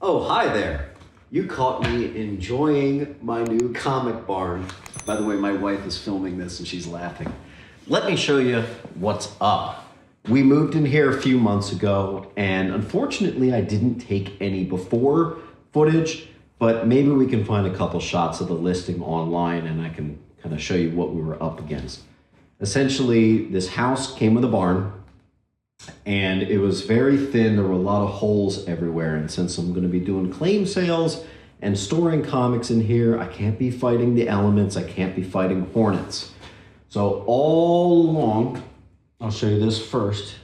Oh, hi there. You caught me enjoying my new comic barn. By the way, my wife is filming this and she's laughing. Let me show you what's up. We moved in here a few months ago, and unfortunately I didn't take any before footage, but maybe we can find a couple shots of the listing online and I can kind of show you what we were up against. Essentially, this house came with a barn, and it was very thin. There were a lot of holes everywhere, and since I'm going to be doing claim sales and storing comics in here, I can't be fighting the elements, I can't be fighting hornets. So all along, I'll show you this first,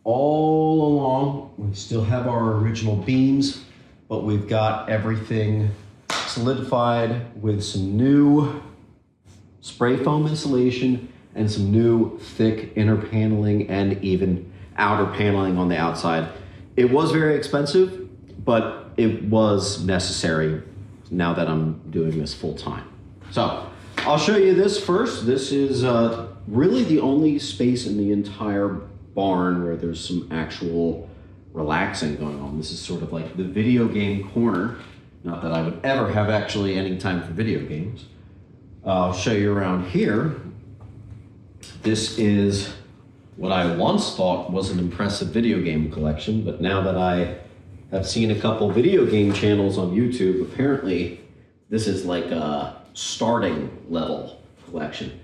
all along we still have our original beams, but we've got everything solidified with some new spray foam insulation and some new thick inner paneling and even outer paneling on the outside. It was very expensive, but it was necessary now that I'm doing this full time. So I'll show you this first. This is really the only space in the entire barn where there's some actual relaxing going on. This is sort of like the video game corner. Not that I would ever have actually any time for video games. I'll show you around here. This is what I once thought was an impressive video game collection, but now that I have seen a couple video game channels on YouTube, apparently this is like a starting level collection.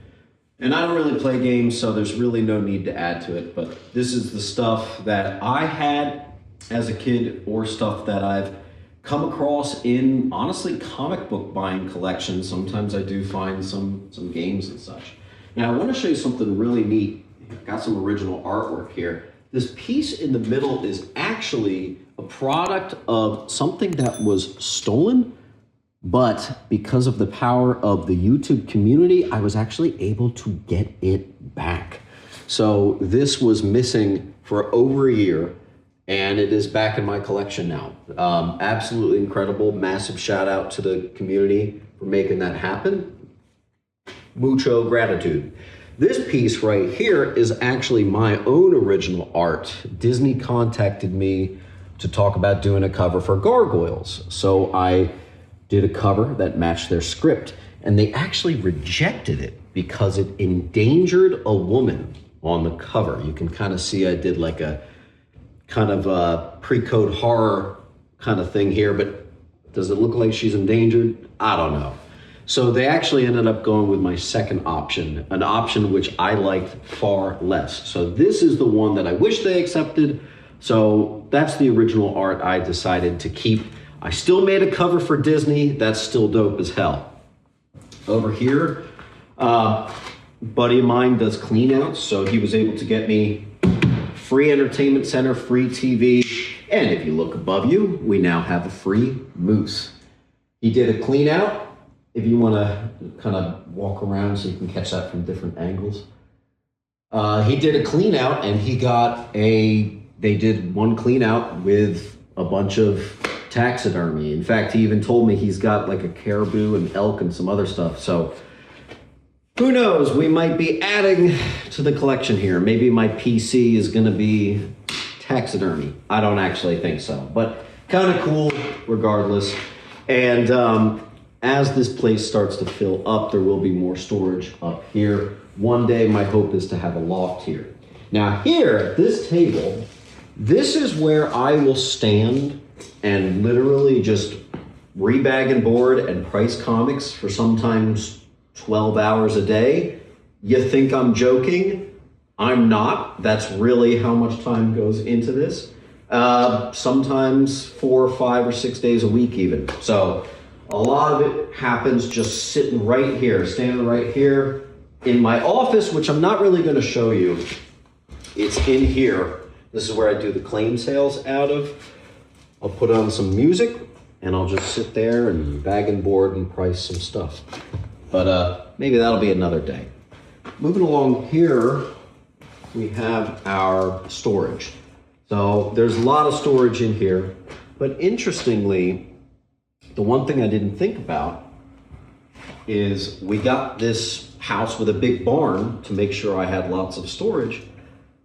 And I don't really play games, so there's really no need to add to it, but this is the stuff that I had as a kid or stuff that I've come across in, honestly, comic book buying collections. Sometimes I do find some games and such. Now I want to show you something really neat. I've got some original artwork here. This piece in the middle is actually a product of something that was stolen, but because of the power of the YouTube community, I was actually able to get it back. So this was missing for over a year, and it is back in my collection now. Absolutely incredible. Massive shout out to the community for making that happen. Mucho gratitude. This piece right here is actually my own original art. Disney contacted me to talk about doing a cover for Gargoyles. So I did a cover that matched their script, and they actually rejected it because it endangered a woman on the cover. You can kind of see I did like a kind of a pre-code horror kind of thing here, but does it look like she's endangered? I don't know. So they actually ended up going with my second option, an option which I liked far less. So this is the one that I wish they accepted. So that's the original art I decided to keep. I still made a cover for Disney. That's still dope as hell. Over here, buddy of mine does clean outs. So he was able to get me free entertainment center, free TV. And if you look above you, we now have a free moose. He did a clean out. If you want to kind of walk around so you can catch that from different angles. He did a clean out, and they did one clean out with a bunch of taxidermy. In fact, he even told me he's got like a caribou and elk and some other stuff. So who knows, we might be adding to the collection here. Maybe my PC is going to be taxidermy. I don't actually think so, but kind of cool regardless. And as this place starts to fill up, there will be more storage up here. One day, my hope is to have a loft here. Now here at this table, this is where I will stand and literally just rebag and board and price comics for sometimes 12 hours a day. You think I'm joking? I'm not. That's really how much time goes into this. Sometimes 4 or 5 or 6 days a week even. So a lot of it happens just sitting right here, standing right here in my office, which I'm not really going to show you. It's in here. This is where I do the claim sales out of. I'll put on some music and I'll just sit there and bag and board and price some stuff. But maybe that'll be another day. Moving along here, we have our storage. So there's a lot of storage in here, but interestingly, the one thing I didn't think about is we got this house with a big barn to make sure I had lots of storage,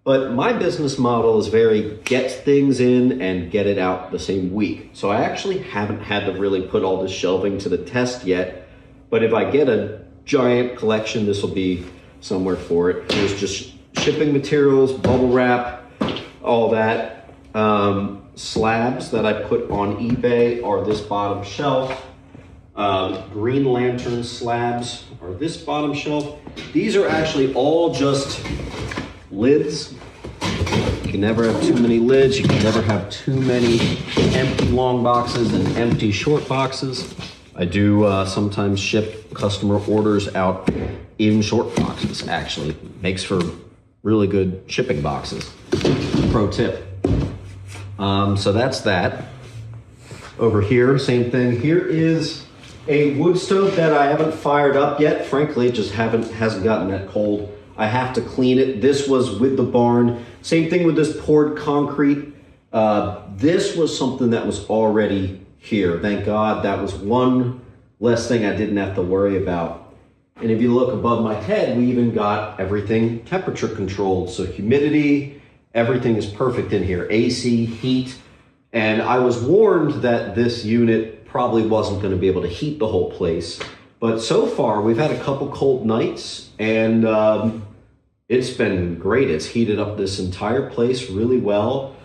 But my business model is very get things in and get it out the same week. So I actually haven't had to really put all this shelving to the test yet. But if I get a giant collection, this will be somewhere for it. There's just shipping materials, bubble wrap, all that. Slabs that I put on eBay are this bottom shelf. Green lantern slabs are this bottom shelf. These are actually all just lids. You can never have too many lids. You can never have too many empty long boxes and empty short boxes. I do sometimes ship customer orders out in short boxes, actually. Makes for really good shipping boxes. Pro tip. So that's that. Over here, same thing. Here is a wood stove that I haven't fired up yet. Frankly, it just hasn't gotten that cold. I have to clean it. This was with the barn. Same thing with this poured concrete. This was something that was already here. Thank God. That was one less thing I didn't have to worry about. And if you look above my head, we even got everything temperature controlled. So humidity, everything is perfect in here. AC, heat. And I was warned that this unit probably wasn't going to be able to heat the whole place. But so far, we've had a couple cold nights, and it's been great. It's heated up this entire place really well.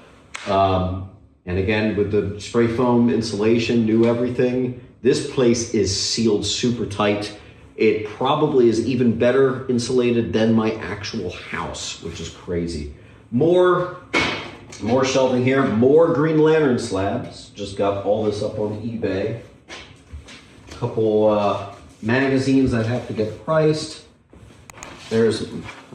And again, with the spray foam insulation, new everything, this place is sealed super tight. It probably is even better insulated than my actual house, which is crazy. More shelving here, more green lantern slabs. Just got all this up on eBay. A couple magazines that have to get priced. There's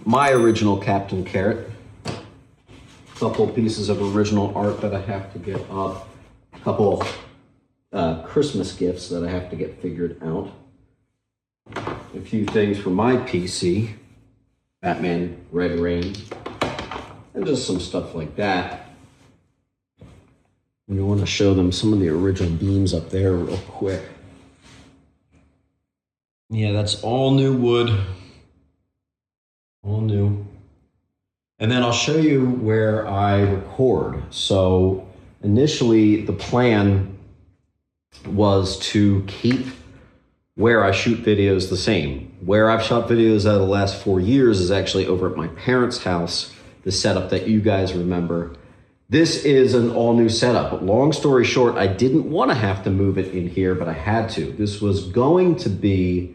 my original Captain Carrot. A couple pieces of original art that I have to get up. A couple Christmas gifts that I have to get figured out. A few things for my PC. Batman Red Rain. And just some stuff like that. We want to show them some of the original beams up there real quick. Yeah, that's all new wood. All new. And then I'll show you where I record. So initially the plan was to keep where I shoot videos the same. Where I've shot videos out of the last 4 years is actually over at my parents' house, the setup that you guys remember. This is an all new setup. But long story short, I didn't want to have to move it in here, but I had to. This was going to be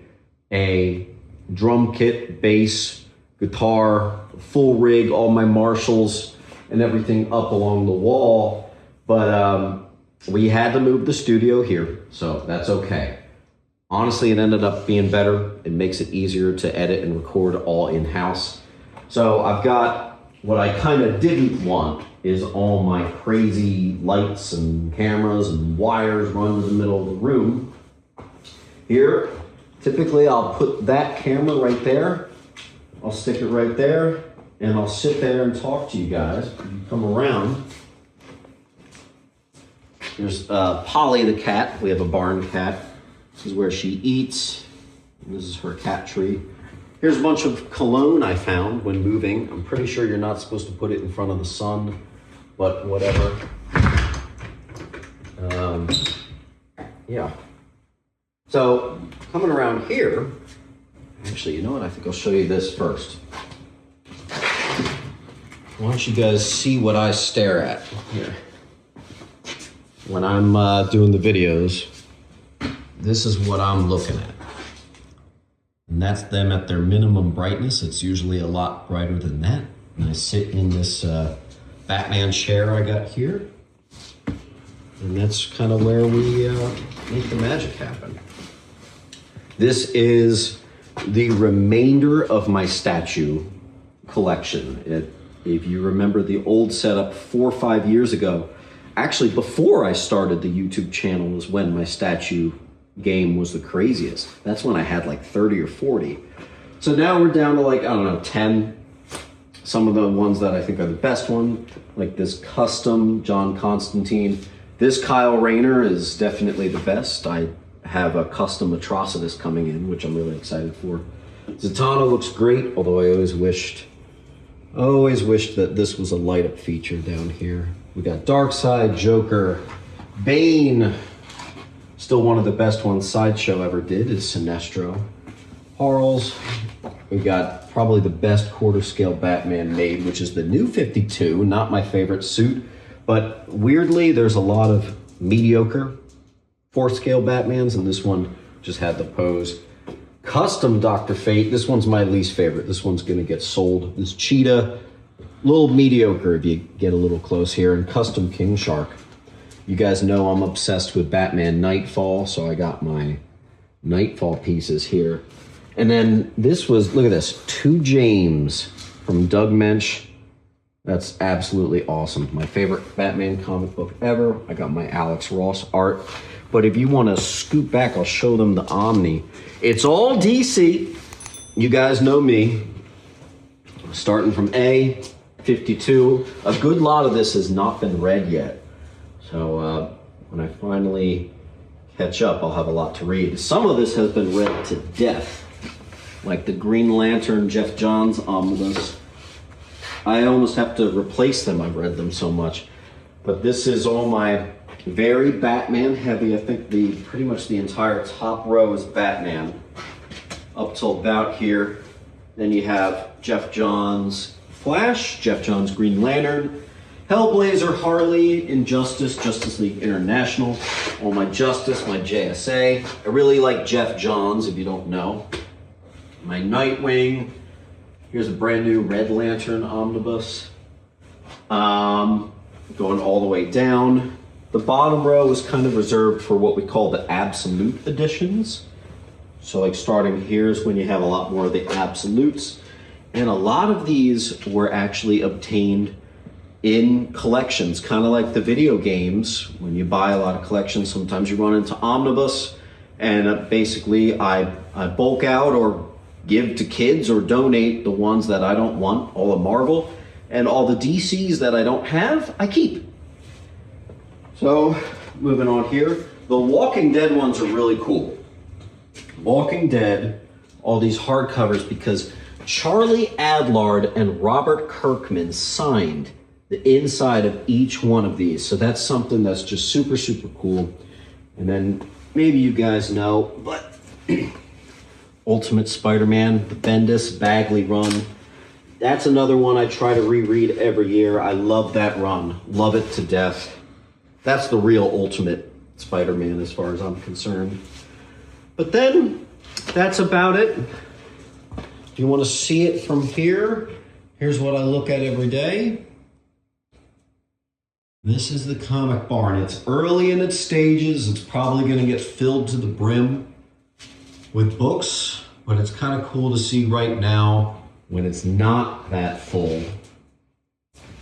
a drum kit, bass, guitar, full rig, all my Marshalls and everything up along the wall. But we had to move the studio here, so that's okay. Honestly, it ended up being better. It makes it easier to edit and record all in-house. So I've got what I kind of didn't want is all my crazy lights and cameras and wires run to the middle of the room. Here, typically I'll put that camera right there. I'll stick it right there, and I'll sit there and talk to you guys. You come around. There's Polly the cat. We have a barn cat. This is where she eats. And this is her cat tree. Here's a bunch of cologne I found when moving. I'm pretty sure you're not supposed to put it in front of the sun, but whatever. Yeah. So coming around here, actually, you know what? I think I'll show you this first. Why don't you guys see what I stare at here? When I'm doing the videos, this is what I'm looking at. And that's them at their minimum brightness. It's usually a lot brighter than that. And I sit in this Batman chair I got here. And that's kind of where we make the magic happen. This is the remainder of my statue collection. If you remember the old setup 4 or 5 years ago, actually before I started the YouTube channel was when my statue game was the craziest. That's when I had like 30 or 40. So now we're down to like, I don't know, 10. Some of the ones that I think are the best one, like this custom John Constantine. This Kyle Rayner is definitely the best. I have a custom Atrocitus coming in, which I'm really excited for. Zatanna looks great, although I always wished I always wished that this was a light up feature down here. We got Darkseid, Joker, Bane. Still one of the best ones Sideshow ever did is Sinestro. Harles. We got probably the best quarter scale Batman made, which is the new 52. Not my favorite suit, but weirdly, there's a lot of mediocre 4th scale Batmans, and this one just had the pose. Custom Dr. Fate. This one's my least favorite. This one's gonna get sold. This Cheetah, a little mediocre if you get a little close here. And Custom King Shark. You guys know I'm obsessed with Batman Nightfall, so I got my Nightfall pieces here. And then this was, look at this, 2 James from Doug Mensch. That's absolutely awesome. My favorite Batman comic book ever. I got my Alex Ross art. But if you want to scoot back, I'll show them the Omni. It's all DC. You guys know me. Starting from A, 52. A good lot of this has not been read yet. So when I finally catch up, I'll have a lot to read. Some of this has been read to death. Like the Green Lantern, Jeff Johns omnibus. I almost have to replace them. I've read them so much. But this is all my very Batman heavy. I think pretty much the entire top row is Batman up till about here. Then you have Jeff Johns Flash, Jeff Johns Green Lantern, Hellblazer, Harley, Injustice, Justice League International, all my Justice, my JSA. I really like Jeff Johns, if you don't know. My Nightwing. Here's a brand new Red Lantern omnibus. Going all the way down. The bottom row is kind of reserved for what we call the absolute editions. So like starting here is when you have a lot more of the absolutes. And a lot of these were actually obtained in collections, kind of like the video games. When you buy a lot of collections, sometimes you run into omnibus, and basically I bulk out or give to kids or donate the ones that I don't want, all of Marvel, and all the DCs that I don't have, I keep. So, moving on here. The Walking Dead ones are really cool. Walking Dead, all these hardcovers, because Charlie Adlard and Robert Kirkman signed the inside of each one of these. So that's something that's just super, super cool. And then maybe you guys know, but Ultimate Spider-Man, the Bendis Bagley run. That's another one I try to reread every year. I love that run. Love it to death. That's the real Ultimate Spider-Man as far as I'm concerned. But then, that's about it. If you want to see it from here, here's what I look at every day. This is the comic barn. It's early in its stages. It's probably going to get filled to the brim with books, but it's kind of cool to see right now when it's not that full.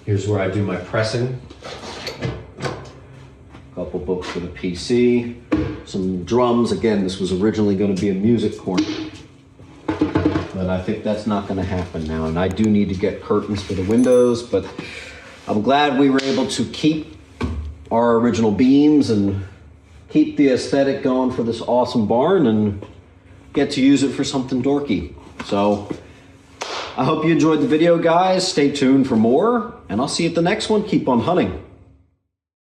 Here's where I do my pressing. A couple books for the PC, some drums. Again, this was originally going to be a music corner, but I think that's not going to happen now. And I do need to get curtains for the windows, but I'm glad we were able to keep our original beams and keep the aesthetic going for this awesome barn and get to use it for something dorky. So I hope you enjoyed the video, guys. Stay tuned for more, and I'll see you at the next one. Keep on hunting.